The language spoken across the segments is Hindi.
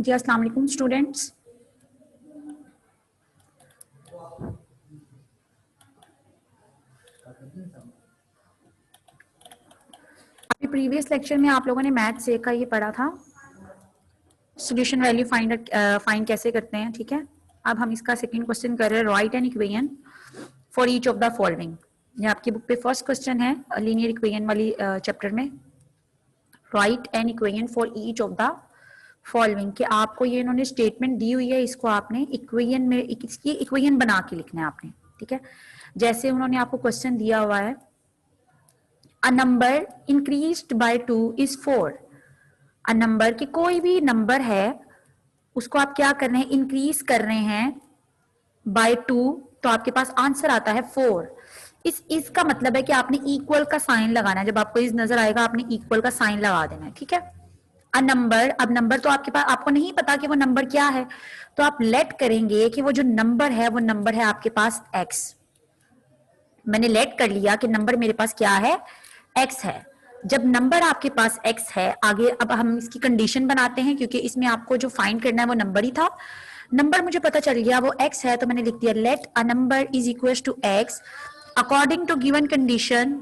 जी अस्सलाम वालेकुम स्टूडेंट्स। अभी प्रीवियस लेक्चर में आप लोगों ने मैथ से का ये पढ़ा था, सोल्यूशन वैल्यू फाइंड कैसे करते हैं। ठीक है, अब हम इसका सेकंड क्वेश्चन कर रहे हैं, right an equation for each of the following. ये आपकी बुक पे फर्स्ट क्वेश्चन है लीनियर इक्वेशन वाली चैप्टर में, right an equation for each of the following. कि आपको ये इन्होंने स्टेटमेंट दी हुई है, इसको आपने इक्वेशन में इसकी इक्वेशन बना के लिखना है आपने। ठीक है, जैसे उन्होंने आपको क्वेश्चन दिया हुआ है, a number increased by 2 is 4। A number की कोई भी नंबर है उसको आप क्या कर रहे हैं, इंक्रीज कर रहे हैं बाय 2, तो आपके पास आंसर आता है 4। इसका मतलब है कि आपने इक्वल का साइन लगाना है। जब आपको इस नजर आएगा आपने इक्वल का साइन लगा देना है। ठीक है, अ नंबर, अब नंबर तो आपके पास, आपको नहीं पता कि वो नंबर क्या है, तो आप लेट करेंगे कि वो जो नंबर है वो नंबर है आपके पास x। मैंने लेट कर लिया कि नंबर मेरे पास क्या है, x है। जब नंबर आपके पास x है, आगे अब हम इसकी कंडीशन बनाते हैं, क्योंकि इसमें आपको जो फाइंड करना है वो नंबर ही था। नंबर मुझे पता चल गया वो x है, तो मैंने लिख दिया let a number is equal to x according to given condition.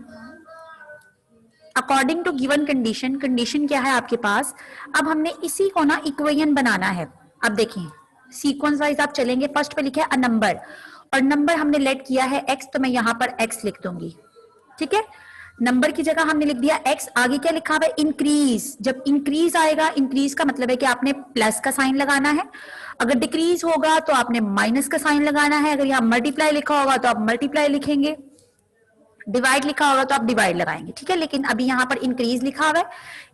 According to given condition, condition क्या है आपके पास। अब हमने इसी को ना इक्वेशन बनाना है। अब देखें सीक्वेंस वाइज आप चलेंगे, फर्स्ट पे लिखा है अ नंबर, और नंबर हमने लेट किया है x, तो मैं यहां पर x लिख दूंगी। ठीक है, नंबर की जगह हमने लिख दिया x, आगे क्या लिखा हुआ है, इंक्रीज। जब इंक्रीज आएगा, इंक्रीज का मतलब है कि आपने प्लस का साइन लगाना है, अगर डिक्रीज होगा तो आपने माइनस का साइन लगाना है, अगर यहाँ मल्टीप्लाई लिखा होगा तो आप मल्टीप्लाई लिखेंगे, डिवाइड लिखा होगा तो आप डिवाइड लगाएंगे। ठीक है, लेकिन अभी यहाँ पर इंक्रीज लिखा हुआ है,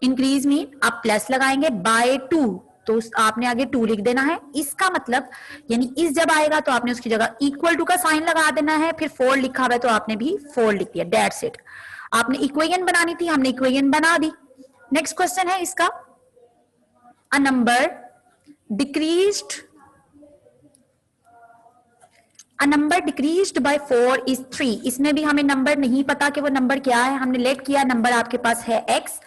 इंक्रीज मीन आप प्लस लगाएंगे बाय 2, तो आपने आगे 2 लिख देना है। इसका मतलब यानी इस जब आएगा तो आपने उसकी जगह इक्वल टू का साइन लगा देना है, फिर 4 लिखा हुआ है तो आपने भी 4 लिख दिया, दैट्स इट। आपने इक्वेशन बनानी थी, हमने इक्वेशन बना दी। नेक्स्ट क्वेश्चन है इसका, a number decreased, a number decreased bye 4 is 3। इसमें भी हमें नंबर नहीं पता कि वो नंबर क्या है, हमने लेट किया नंबर आपके पास है x।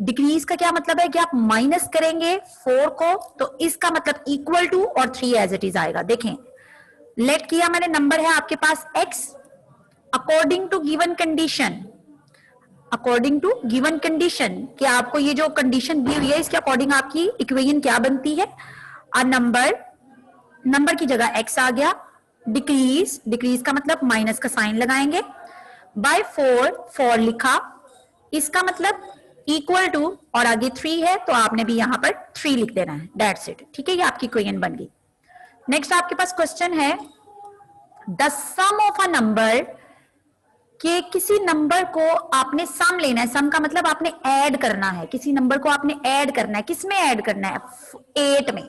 डिक्रीज का क्या मतलब है कि आप माइनस करेंगे 4 को, तो इसका मतलब इक्वल टू और 3 एज इट इज आएगा। देखें लेट किया मैंने, नंबर है आपके पास x according to given condition, according to given condition कि आपको ये जो कंडीशन दी हुई है इसके अकॉर्डिंग आपकी इक्वेशन क्या बनती है। अ नंबर, नंबर की जगह x आ गया, डिक्रीज, डिक्रीज का मतलब माइनस का साइन लगाएंगे, बाय 4, 4 लिखा, इसका मतलब इक्वल टू और आगे 3 है तो आपने भी यहां पर 3 लिख देना है, दैट्स इट। ठीक है, ये आपकी इक्वेशन बन गई। नेक्स्ट आपके पास क्वेश्चन है, the sum of a number, कि किसी नंबर को आपने सम लेना है, सम का मतलब आपने ऐड करना है, किसी नंबर को आपने ऐड करना है, किसमें ऐड करना है, 8 में।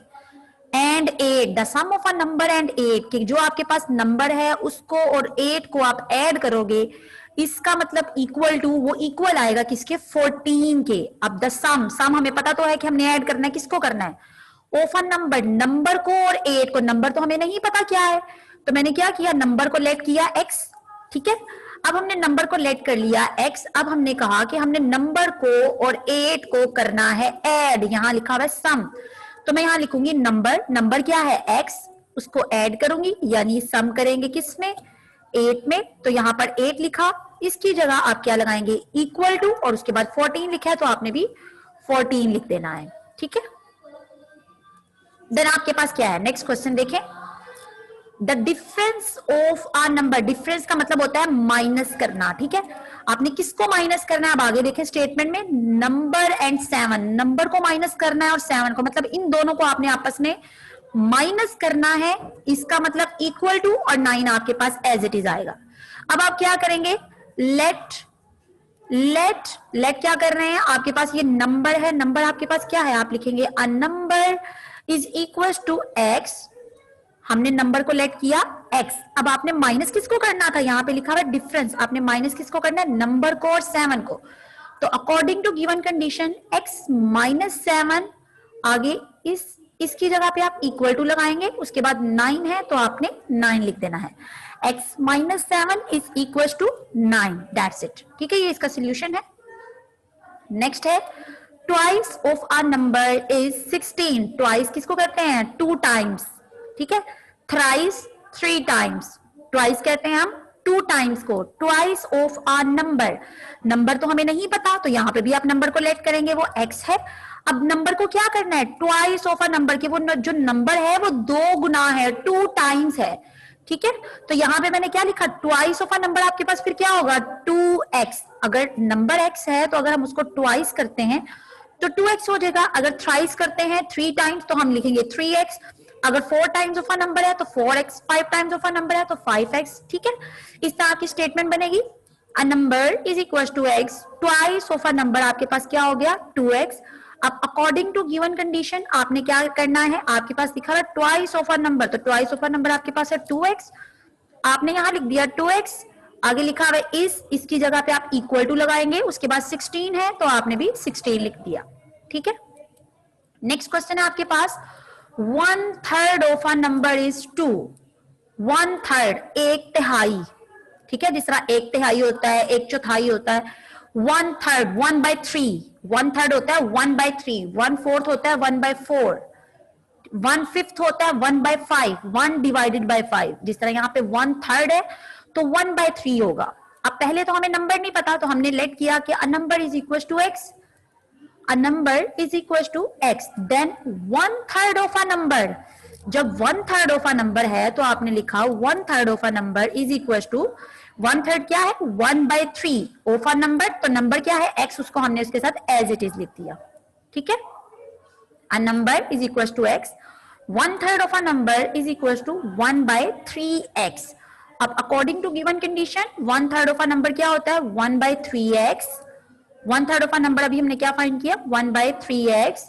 And 8, the sum of a number and 8, कि जो आपके पास नंबर है उसको और 8 को आप ऐड करोगे, इसका मतलब इक्वल टू, वो इक्वल आएगा किसके, 14 के। अब द सम, सम हमें पता तो है कि हमने ऐड करना है, किसको करना है, ऑफ अ नंबर, नंबर को और 8 को। नंबर तो हमें नहीं पता क्या है, तो मैंने क्या किया, नंबर को लेट किया x। ठीक है, अब हमने नंबर को लेट कर लिया x, अब हमने कहा कि हमने नंबर को और 8 को करना है ऐड, यहां लिखा हुआ है सम, तो मैं यहां लिखूंगी नंबर, नंबर क्या है x, उसको ऐड करूंगी यानी सम करेंगे किसमें, 8 में, तो यहां पर 8 लिखा, इसकी जगह आप क्या लगाएंगे, इक्वल टू, और उसके बाद 14 लिखा है तो आपने भी 14 लिख देना है। ठीक है, देन आपके पास क्या है, नेक्स्ट क्वेश्चन देखें, the difference of a number, difference का मतलब होता है माइनस करना। ठीक है, आपने किसको माइनस करना है, अब आगे देखें स्टेटमेंट में, नंबर एंड 7, नंबर को माइनस करना है और 7 को, मतलब इन दोनों को आपने आपस में माइनस करना है, इसका मतलब इक्वल टू और 9 आपके पास एज इट इज आएगा। अब आप क्या करेंगे, लेट, लेट, लेट क्या कर रहे हैं, आपके पास ये नंबर है, नंबर आपके पास क्या है, आप लिखेंगे a number is equal to x, हमने नंबर को लेट किया x। अब आपने माइनस किसको करना था, यहां पे लिखा हुआ है डिफरेंस, आपने माइनस किसको करना है, नंबर को और 7 को, तो according to given condition x minus 7, आगे इसकी जगह पे आप इक्वल टू लगाएंगे, उसके बाद 9 है तो आपने 9 लिख देना है, x minus 7 is equal to 9, that's it. ठीक है, ये इसका सोल्यूशन है। नेक्स्ट है twice of a number is 16, twice किसको कहते हैं 2 टाइम्स, ठीक है, थ्राइस 3 टाइम्स, ट्वाइस कहते हैं हम 2 टाइम्स को, twice of a number, number तो हमें नहीं पता तो यहां पे भी आप नंबर को लेट करेंगे वो x है। अब नंबर को क्या करना है, ट्वाइस ऑफ अ नंबर की वो जो नंबर है वो 2 गुना है, 2 टाइम्स है, ठीक है। तो यहां पे मैंने क्या लिखा, ट्वाइस ऑफ अ नंबर आपके पास फिर क्या होगा 2x, अगर नंबर x है तो अगर हम उसको ट्वाइस करते हैं तो 2x हो जाएगा, अगर थ्राइस करते हैं 3 टाइम्स तो हम लिखेंगे 3x, अगर 4 टाइम्स ऑफ अ नंबर है तो 4x, 5 times of a number है तो 5x, ठीक है। इस तरह की स्टेटमेंट बनेगी, a number is equal to x, twice of a number आपके पास क्या हो गया 2x। अब अकॉर्डिंग टू गिवन कंडीशन आपने क्या करना है, आपके पास लिखा है ट्वाइस ऑफ अ नंबर, तो ट्वाइस ऑफ अ नंबर आपके पास है 2x, आपने यहां लिख दिया 2x, आगे लिखा है इसकी जगह पे आप इक्वल टू लगाएंगे, उसके बाद 16 है तो आपने भी 16 लिख दिया, ठीक है। नेक्स्ट क्वेश्चन है आपके पास, 1/3 ऑफ अ नंबर इज 2, 1/3 एक तिहाई, ठीक है, जिस तरह एक तिहाई होता है, एक चौथाई होता है, 1/3 1/3, 1/3 होता है 1/3, 1/4 होता है 1/4, 1/5 होता है 1/5, 1 डिवाइडेड बाय 5, जिस तरह यहाँ पे 1/3 है तो 1/3 होगा। अब पहले तो हमें नंबर नहीं पता तो हमने लेट किया कि a number is equal to x, a number is equals to x, then 1/3 of a number, जब 1/3 of a number है तो आपने लिखा 1/3 of a number is equals to 1/3 क्या है 1/3 of a number, तो नंबर क्या है x, उसको हमने उसके साथ as it is लिख दिया, ठीक है। a number is equals to x, 1/3 of a number is equals to 1/3x। अब according to given condition 1/3 of a number क्या होता है 1/3x, 1/3 ऑफ अ नंबर अभी हमने क्या फाइंड किया 1/3x,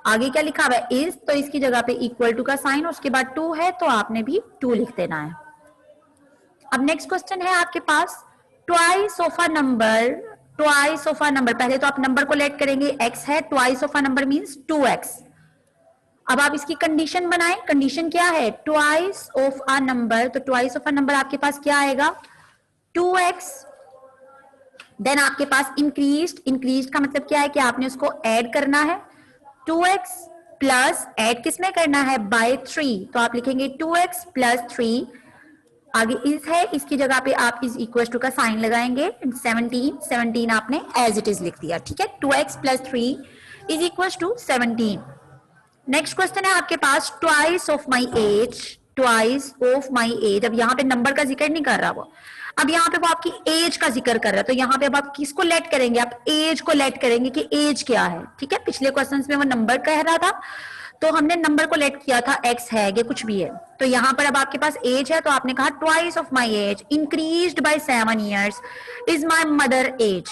आगे क्या लिखा हुआ है इज, तो इसकी जगह पे इक्वल टू का साइन, उसके बाद 2 है तो आपने भी 2 लिख देना है। अब नेक्स्ट क्वेश्चन है आपके पास, twice of a number, twice of a number, पहले तो आप नंबर को लेट करेंगे x है, twice of a number means 2x। अब आप इसकी कंडीशन बनाएं, कंडीशन क्या है ट्वाइस ऑफ अ नंबर, तो ट्वाइस ऑफ अ नंबर आपके पास क्या आएगा 2x, देन आपके पास इंक्रीज्ड, इंक्रीज्ड का मतलब क्या है कि आपने उसको ऐड करना है, 2x प्लस ऐड किसमें करना है बाय 3, तो आप लिखेंगे 2x प्लस 3, आगे इज है इसकी जगह पे आप इज इक्वल टू का साइन लगाएंगे, 17, 17 आपने एज इट इज लिख दिया, ठीक है, 2x plus 3 is equal to 17। Next question है आपके पास, twice of my age, twice of my age, अब यहाँ पे नंबर का जिक्र नहीं कर रहा वो, अब यहाँ पे वो आपकी एज का जिक्र कर रहा है, तो यहाँ पे अब आप किसको लेट करेंगे, आप एज को लेट करेंगे कि एज क्या है, ठीक है। पिछले क्वेश्चंस में वो नंबर कह रहा था तो हमने नंबर को लेट किया था एक्स है या कुछ भी है, तो यहाँ पर अब आपके पास एज है तो आपने कहा twice of my age increased by 7 years is my mother age,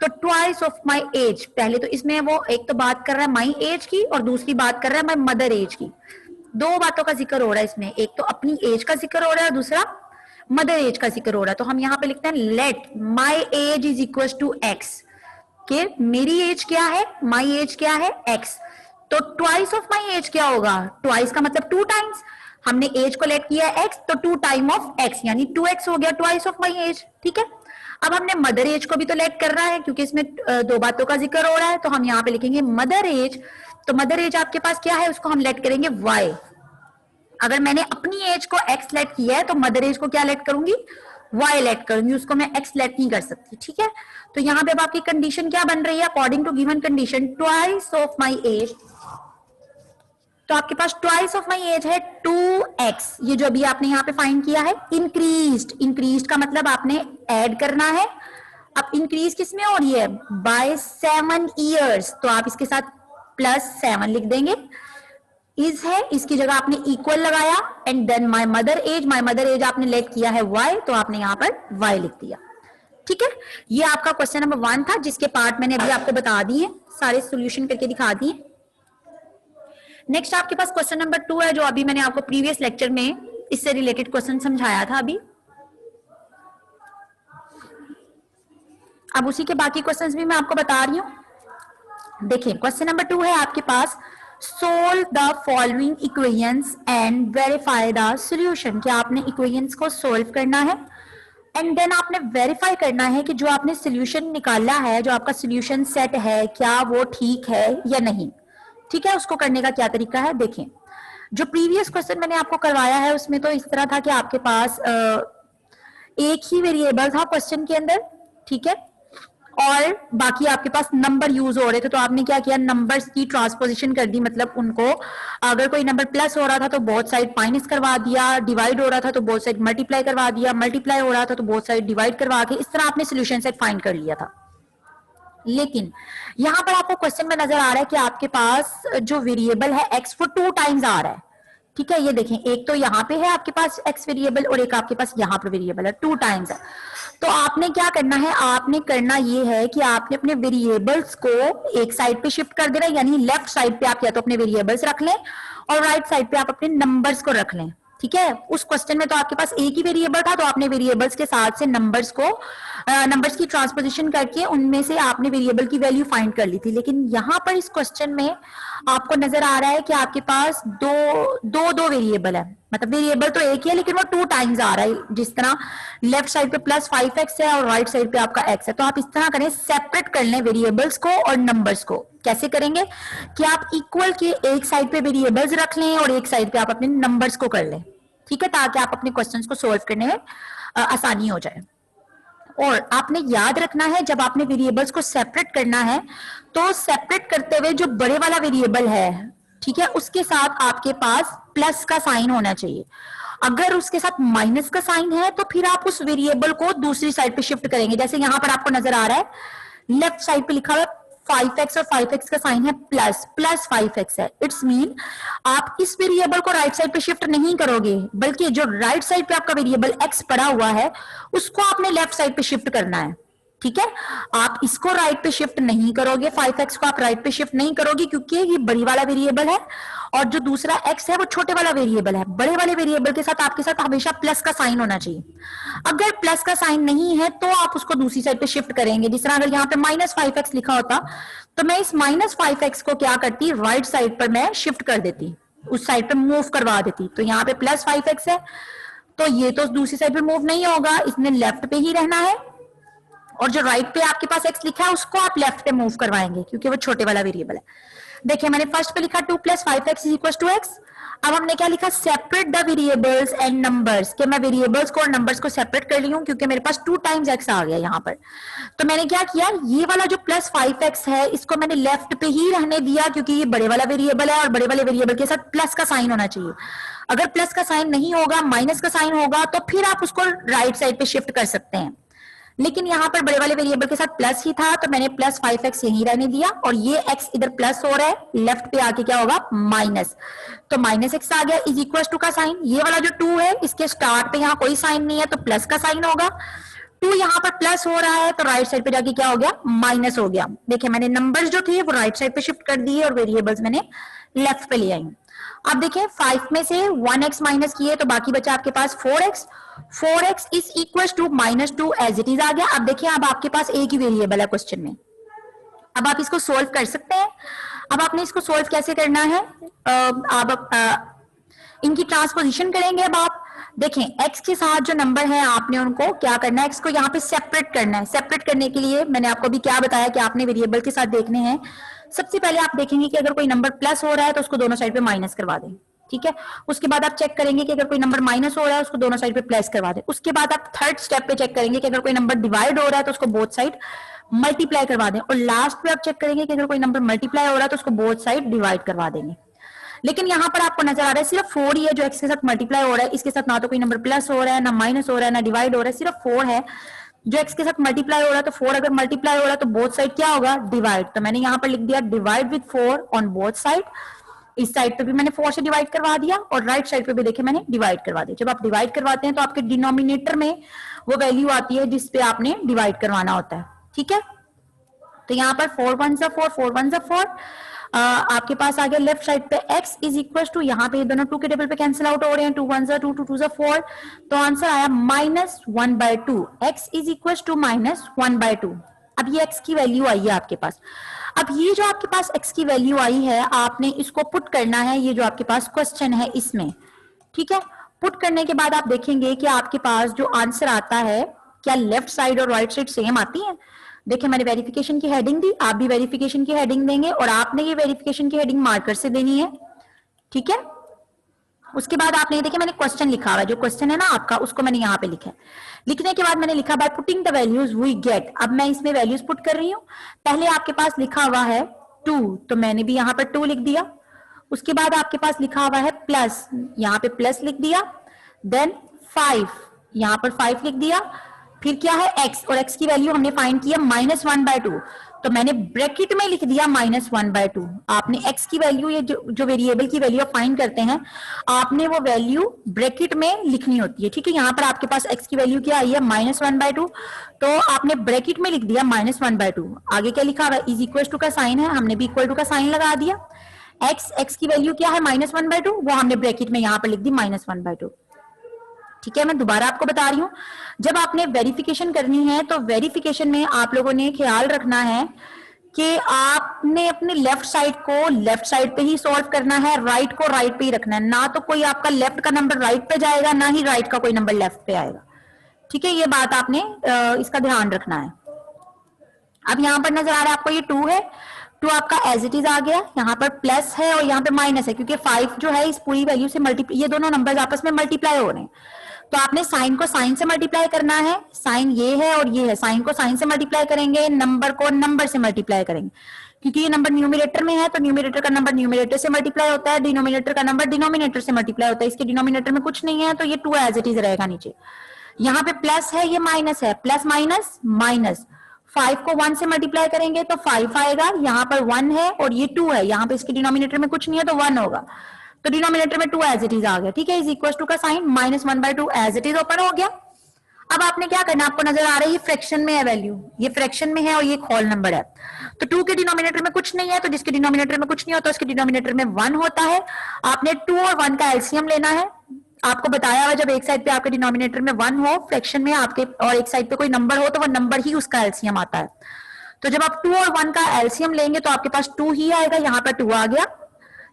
तो ट्वाइस ऑफ माई एज, पहले तो इसमें वो एक तो बात कर रहा है माई एज की और दूसरी बात कर रहा है माई मदर एज की, 2 बातों का जिक्र हो रहा है इसमें, एक तो अपनी एज का जिक्र हो रहा है, दूसरा मदर एज का जिक्र हो रहा है, तो हम यहाँ पे लिखते हैं let my age is equal to x, कि मेरी एज क्या है माई एज क्या है एक्स, तो ट्वाइस ऑफ माई एज क्या होगा, ट्वाइस का मतलब 2 टाइम्स, हमने एज को लेट किया एक्स तो 2 टाइम ऑफ एक्स यानी 2x हो गया ट्वाइस ऑफ माई एज, ठीक है। अब हमने मदर एज को भी तो लेट कर रहा है क्योंकि इसमें 2 बातों का जिक्र हो रहा है, तो हम यहाँ पे लिखेंगे मदर एज, तो मदर एज आपके पास क्या है उसको हम लेट करेंगे y, अगर मैंने अपनी एज को x लेट किया है तो मदर एज को क्या लेट करूंगी y लेट करूंगी, उसको मैं x लेट नहीं कर सकती, ठीक है। तो यहाँ पे अब आपकी कंडीशन क्या बन रही है according to given condition twice of my age, तो आपके पास ट्वाइस ऑफ माई एज है 2x, ये जो अभी आपने यहाँ पे फाइंड किया है इंक्रीज्ड, इंक्रीज्ड का मतलब आपने ऐड करना है, अब इंक्रीज किसमें हो रही है बाय 7 years, तो आप इसके साथ +7 लिख देंगे, इज है इसकी जगह आपने इक्वल लगाया and then my mother age आपने लेट किया है y, तो आपने यहाँ पर y लिख दिया, ठीक है। ये आपका क्वेश्चन नंबर 1 था जिसके पार्ट मैंने अभी आपको बता दिए, सारे सॉल्यूशन करके दिखा दिए। नेक्स्ट आपके पास क्वेश्चन नंबर 2 है जो अभी मैंने आपको प्रीवियस लेक्चर में इससे रिलेटेड क्वेश्चन समझाया था अभी, अब उसी के बाकी क्वेश्चंस भी मैं आपको बता रही हूं। देखिए क्वेश्चन नंबर 2 है आपके पास, solve the following equations and verify the solution, क्या आपने इक्वेशंस को सोल्व करना है एंड देन आपने वेरीफाई करना है कि जो आपने सोल्यूशन निकाला है, जो आपका सोल्यूशन सेट है, क्या वो ठीक है या नहीं। ठीक है, उसको करने का क्या तरीका है देखें। जो प्रीवियस क्वेश्चन मैंने आपको करवाया है उसमें तो इस तरह था कि आपके पास एक ही वेरिएबल था क्वेश्चन के अंदर, ठीक है, और बाकी आपके पास नंबर यूज हो रहे थे, तो आपने क्या किया, नंबर्स की ट्रांसपोजिशन कर दी। मतलब उनको अगर कोई नंबर प्लस हो रहा था तो बोथ साइड माइनस करवा दिया, डिवाइड हो रहा था तो बोथ साइड मल्टीप्लाई करवा दिया, मल्टीप्लाई हो रहा था तो बोथ साइड डिवाइड करवा के इस तरह आपने सोल्यूशन सेट फाइंड कर लिया था। लेकिन यहां पर आपको क्वेश्चन में नजर आ रहा है कि आपके पास जो वेरिएबल है एक्स वो 2 टाइम्स आ रहा है। ठीक है, ये देखें, एक तो यहाँ पे है आपके पास एक्स वेरिएबल और एक आपके पास यहाँ पर वेरिएबल है, 2 टाइम्स है। तो आपने क्या करना है, आपने करना ये है कि आपने अपने वेरिएबल्स को एक साइड पे शिफ्ट कर देना, यानी लेफ्ट साइड पे आप या तो अपने वेरिएबल्स रख लें और राइट साइड पे आप अपने नंबर्स को रख लें। ठीक है, उस क्वेश्चन में तो आपके पास एक ही वेरिएबल था, तो आपने वेरिएबल्स के साथ से नंबर्स की ट्रांसपोजिशन करके उनमें से आपने वेरिएबल की वैल्यू फाइंड कर ली थी। लेकिन यहां पर इस क्वेश्चन में आपको नजर आ रहा है कि आपके पास दो वेरिएबल है, मतलब वेरिएबल तो एक ही है लेकिन वो 2 टाइम्स आ रहा है। जिस तरह लेफ्ट साइड पे प्लस 5x है और राइट साइड पे आपका x है, तो आप इस तरह करें, सेपरेट कर लें वेरिएबल्स को और नंबर्स को। कैसे करेंगे कि आप इक्वल के एक साइड पे वेरिएबल्स रख लें और एक साइड पे आप अपने नंबर्स को कर लें। ठीक है, ताकि आप अपने क्वेश्चंस को सॉल्व करने में आसानी हो जाए। और आपने याद रखना है, जब आपने वेरिएबल्स को सेपरेट करना है तो सेपरेट करते हुए जो बड़े वाला वेरिएबल है, ठीक है, उसके साथ आपके पास प्लस का साइन होना चाहिए। अगर उसके साथ माइनस का साइन है तो फिर आप उस वेरिएबल को दूसरी साइड पे शिफ्ट करेंगे। जैसे यहां पर आपको नजर आ रहा है, लेफ्ट साइड पे लिखा हुआ है 5x और 5x का साइन है प्लस 5x है। इट्स मीन आप इस वेरिएबल को राइट साइड पे शिफ्ट नहीं करोगे, बल्कि जो राइट साइड पे आपका वेरिएबल x पड़ा हुआ है उसको आपने लेफ्ट साइड पे शिफ्ट करना है। ठीक है, आप इसको राइट पे शिफ्ट नहीं करोगे, 5x को आप राइट पे शिफ्ट नहीं करोगे क्योंकि ये बड़ी वाला वेरिएबल है और जो दूसरा x है वो छोटे वाला वेरिएबल है। बड़े वाले वेरिएबल के साथ आपके साथ हमेशा प्लस का साइन होना चाहिए। अगर प्लस का साइन नहीं है तो आप उसको दूसरी साइड पे शिफ्ट करेंगे। जिस तरह अगर यहाँ पे -5x लिखा होता तो मैं इस -5x को क्या करती, राइट साइड पर मैं शिफ्ट कर देती, उस साइड पे मूव करवा देती। तो यहाँ पे +5x है तो ये तो दूसरी साइड पे मूव नहीं होगा, इसने लेफ्ट पे ही रहना है। और जो राइट पे आपके पास x लिखा है उसको आप लेफ्ट पे मूव करवाएंगे क्योंकि वो छोटे वाला वेरिएबल है। देखिए, मैंने फर्स्ट पे लिखा 2 + 5x = x। अब हमने क्या लिखा, separate the variables and numbers, कि मैं वेरिएबल्स को और नंबर्स को सेपरेट कर ली हूं क्योंकि मेरे पास 2 टाइम्स x आ गया यहाँ पर। तो मैंने क्या किया, ये वाला जो +5x है इसको मैंने लेफ्ट पे ही रहने दिया क्योंकि ये बड़े वाला वेरिएबल है और बड़े वाले वेरिएबल के साथ प्लस का साइन होना चाहिए। अगर प्लस का साइन नहीं होगा, माइनस का साइन होगा, तो फिर आप उसको राइट साइड पे शिफ्ट कर सकते हैं। लेकिन यहाँ पर बड़े वाले वेरिएबल के साथ प्लस ही था तो मैंने +5x यहीं रहने दिया और ये x इधर प्लस हो रहा है, लेफ्ट पे आके क्या होगा, माइनस। तो -x आ गया = का साइन। ये वाला जो 2 है इसके स्टार्ट पे यहाँ कोई साइन नहीं है तो प्लस का साइन होगा। 2 यहाँ पर प्लस हो रहा है तो राइट साइड पे जाके क्या हो गया, माइनस हो गया। देखिए, मैंने नंबर्स जो थे वो राइट साइड पे शिफ्ट कर दिए और वेरिएबल्स मैंने लेफ्ट पे ले आई। अब देखिए, 5 में से 1x माइनस किए तो बाकी बचा आपके पास 4x। 4x = -2 as it is आ गया। अब देखिए, अब आपके पास एक ही वेरिएबल है क्वेश्चन में, अब आप इसको सोल्व कर सकते हैं। अब आपने इसको सोल्व कैसे करना है, इनकी ट्रांसपोजिशन करेंगे। अब आप देखें, x के साथ जो नंबर है आपने उनको क्या करना है, x को यहाँ पे सेपरेट करना है। सेपरेट करने के लिए मैंने आपको भी क्या बताया कि आपने वेरिएबल के साथ देखने हैं। सबसे पहले आप देखेंगे कि अगर कोई नंबर प्लस हो रहा है तो उसको दोनों साइड पे माइनस करवा दें। ठीक है, उसके बाद आप चेक करेंगे कि अगर कोई नंबर माइनस हो रहा है उसको दोनों साइड पे प्लस करवा दें। उसके बाद आप थर्ड स्टेप पे चेक करेंगे कि अगर कोई नंबर डिवाइड हो रहा है तो उसको बोथ साइड मल्टीप्लाई करवा दें। और लास्ट पे आप चेक करेंगे कि अगर कोई नंबर मल्टीप्लाई हो रहा है तो उसको बोथ साइड डिवाइड करवा देंगे। लेकिन यहाँ पर आपको नजर आ रहा है सिर्फ 4 ही है जो x के साथ मल्टीप्लाई हो रहा है, इसके साथ ना तो कोई नंबर प्लस हो रहा है, ना माइनस हो रहा है, ना डिवाइड हो रहा है, सिर्फ 4 है जो x के साथ मल्टीप्लाई हो रहा है। तो 4 अगर मल्टीप्लाई हो रहा है तो बोथ साइड क्या होगा, डिवाइड। तो मैंने यहाँ पर लिख दिया divide with 4 on both side. इस साइड पे भी मैंने 4 से डिवाइड करवा दिया और राइट साइड पे भी देखिए मैंने डिवाइड करवा दिया। जब आप डिवाइड करवाते हैं तो आपके डिनोमिनेटर में वो वैल्यू आती है जिसपे आपने डिवाइड करवाना होता है। ठीक है, तो यहाँ पर 4 1 4 4 1 4 आपके पास आ गया लेफ्ट साइड पे x = यहाँ पे दोनों 2 के टेबल पे कैंसिल आउट हो रहे हैं, 2 1 2 2 2 4। तो आंसर आया -1/2। x = -1/2। अब ये x की वैल्यू आई है आपके पास। अब ये जो आपके पास x की वैल्यू आई है आपने इसको पुट करना है, ये जो आपके पास क्वेश्चन है इसमें। ठीक है, पुट करने के बाद आप देखेंगे कि आपके पास जो आंसर आता है क्या लेफ्ट साइड और राइट साइड सेम आती है? देखिए मैंने वेरिफिकेशन की हेडिंग दी, आप भी वेरिफिकेशन की हेडिंग देंगे और आपने ये वेरिफिकेशन की हेडिंग मार्कर से देनी है, ठीक है। उसके बाद आपने देखिए मैंने क्वेश्चन लिखा हुआ है, जो क्वेश्चन है ना आपका उसको मैंने यहाँ पे लिखा है। लिखने के बाद मैंने लिखा by putting the values we get. अब मैं इसमें वैल्यूज पुट कर रही हूँ। पहले आपके पास लिखा हुआ है 2, तो मैंने भी यहाँ पर 2 लिख दिया। उसके बाद आपके पास लिखा हुआ है प्लस, यहाँ पे प्लस लिख दिया। देन 5, यहाँ पर 5 लिख दिया। फिर क्या है x, और x की वैल्यू हमने फाइंड किया -1/2, तो मैंने ब्रैकेट में लिख दिया -1/2। आपने x की वैल्यू, ये जो वेरिएबल की वैल्यू आप फाइंड करते हैं, आपने वो वैल्यू ब्रैकेट में लिखनी होती है, ठीक है। यहाँ पर आपके पास x की वैल्यू क्या आई है -1/2, तो आपने ब्रैकेट में लिख दिया -1/2। आगे क्या लिखा हुआ है, इज इक्वल टू का साइन है, हमने भी इक्वल टू का साइन लगा दिया। x की वैल्यू क्या है -1/2, वो हमने ब्रैकेट में यहाँ पर लिख दी -1/2, ठीक है। मैं दोबारा आपको बता रही हूँ, जब आपने वेरिफिकेशन करनी है तो वेरिफिकेशन में आप लोगों ने ख्याल रखना है कि आपने अपने लेफ्ट साइड को लेफ्ट साइड पे ही सॉल्व करना है, राइट को राइट पे ही रखना है। ना तो कोई आपका लेफ्ट का नंबर राइट पे जाएगा, ना ही राइट का कोई नंबर लेफ्ट पे आएगा, ठीक है। ये बात आपने इसका ध्यान रखना है। अब यहाँ पर नजर आ रहा है आपको ये 2 है, 2 आपका एज इट इज आ गया। यहाँ पर प्लस है और यहाँ पे माइनस है, क्योंकि 5 जो है इस पूरी वैल्यू से मल्टीप्लाई, ये दोनों नंबर्स आपस में मल्टीप्लाई हो रहे हैं, तो आपने साइन को साइन से मल्टीप्लाई करना है। साइन ये है और ये है, साइन को साइन से मल्टीप्लाई करेंगे, नंबर को नंबर से मल्टीप्लाई करेंगे। क्योंकि ये नंबर न्यूमरेटर में है तो न्यूमरेटर का नंबर न्यूमरेटर से मल्टीप्लाई होता है, डिनोमिनेटर का नंबर डिनोमिनेटर से मल्टीप्लाई होता है। इसके डिनोमिनेटर में कुछ नहीं है तो ये 2 एज इट इज रहेगा नीचे। यहाँ पे प्लस है, ये माइनस है, प्लस माइनस माइनस। 5 को 1 से मल्टीप्लाई करेंगे तो 5 आएगा, यहाँ पर 1 है और ये 2 है, यहाँ पे इसके डिनोमिनेटर में कुछ नहीं है तो 1 होगा, तो डिनोमिनेटर में 2 एज इट इज आ गया, ठीक है। इज इक्वल टू का sign -1/2 as it is open हो गया। अब आपने क्या करना, आपको नजर आ रही है फ्रैक्शन में है वैल्यू, ये फ्रैक्शन में है और ये होल नंबर है, तो 2 के डिनोमिनेटर में कुछ नहीं है, तो जिसके डिनोमिनेटर में कुछ नहीं होता उसके डिनोमिनेटर में 1 होता है। आपने 2 और 1 का एलसीएम लेना है। आपको बताया हुआ जब एक साइड पे आपके डिनोमिनेटर में 1 हो फ्रैक्शन में आपके, और एक साइड पे कोई नंबर हो, तो वो नंबर ही उसका एलसीएम आता है। तो जब आप 2 और 1 का एलसीएम लेंगे तो आपके पास 2 ही आएगा, यहाँ पर 2 आ गया,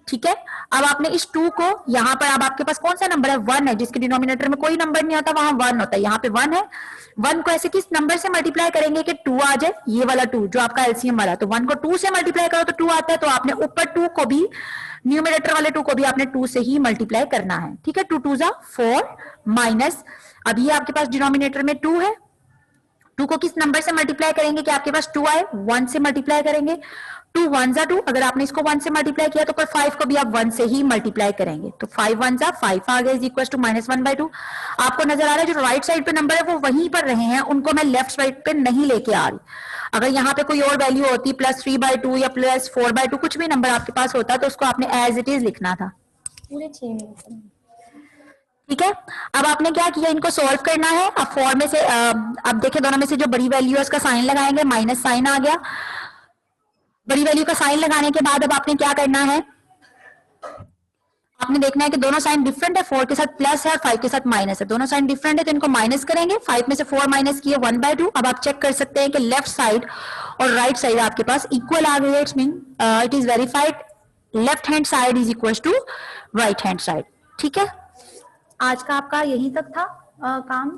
ठीक है। अब आपने इस 2 को यहाँ पर, अब आपके पास कौन सा नंबर है, 1 है, जिसके डिनोमिनेटर में कोई नंबर नहीं आता वहां 1 होता है, यहाँ पे 1 है। 1 को ऐसे किस नंबर से मल्टीप्लाई करेंगे कि 2 आ जाए, ये वाला 2 जो आपका एलसीएम वाला, तो 1 को 2 से मल्टीप्लाई करो तो 2 आता है, तो आपने ऊपर 2 को भी, न्यूमरेटर वाले 2 को भी आपने 2 से ही मल्टीप्लाई करना है, ठीक है। 2 2 जा 4 माइनस, अब ये आपके पास डिनोमिनेटर में 2 है, 2 को किस नंबर से मल्टीप्लाई करेंगे कि आपके पास 2 आए, 1 से मल्टीप्लाई करेंगे। 2 1 जा 2, अगर आपने इसको 1 से मल्टीप्लाई किया तो फिर 5 को भी आप 1 से ही मल्टीप्लाई करेंगे, तो 5 1 जा 5 आ गया, इज इक्वल टू -1/2। आपको नजर आ रहा है जो राइट साइड पे नंबर है वो वहीं पर रहे हैं, उनको मैं लेफ्ट साइड पे नहीं लेके आ रही। अगर यहाँ पे कोई और वैल्यू होती, +3/2 या +4/2, कुछ भी नंबर आपके पास होता तो उसको आपने एज इट इज लिखना था, पूरे 6 मिनट, ठीक है। अब आपने क्या किया, इनको सॉल्व करना है। अब 4 में से अब देखिए दोनों में से जो बड़ी वैल्यू है उसका साइन लगाएंगे, माइनस साइन आ गया। बड़ी वैल्यू का साइन लगाने के बाद अब आपने क्या करना है, आपने देखना है कि दोनों साइन डिफरेंट है, 4 के साथ प्लस है और 5 के साथ माइनस है, दोनों साइन डिफरेंट है तो इनको माइनस करेंगे। 5 में से 4 माइनस किए 1/2। अब आप चेक कर सकते हैं कि लेफ्ट साइड और राइट साइड आपके पास इक्वल आ गई है, it's mean it is verified, left hand side is equal to right hand side, ठीक है। आज का आपका यही तक था काम।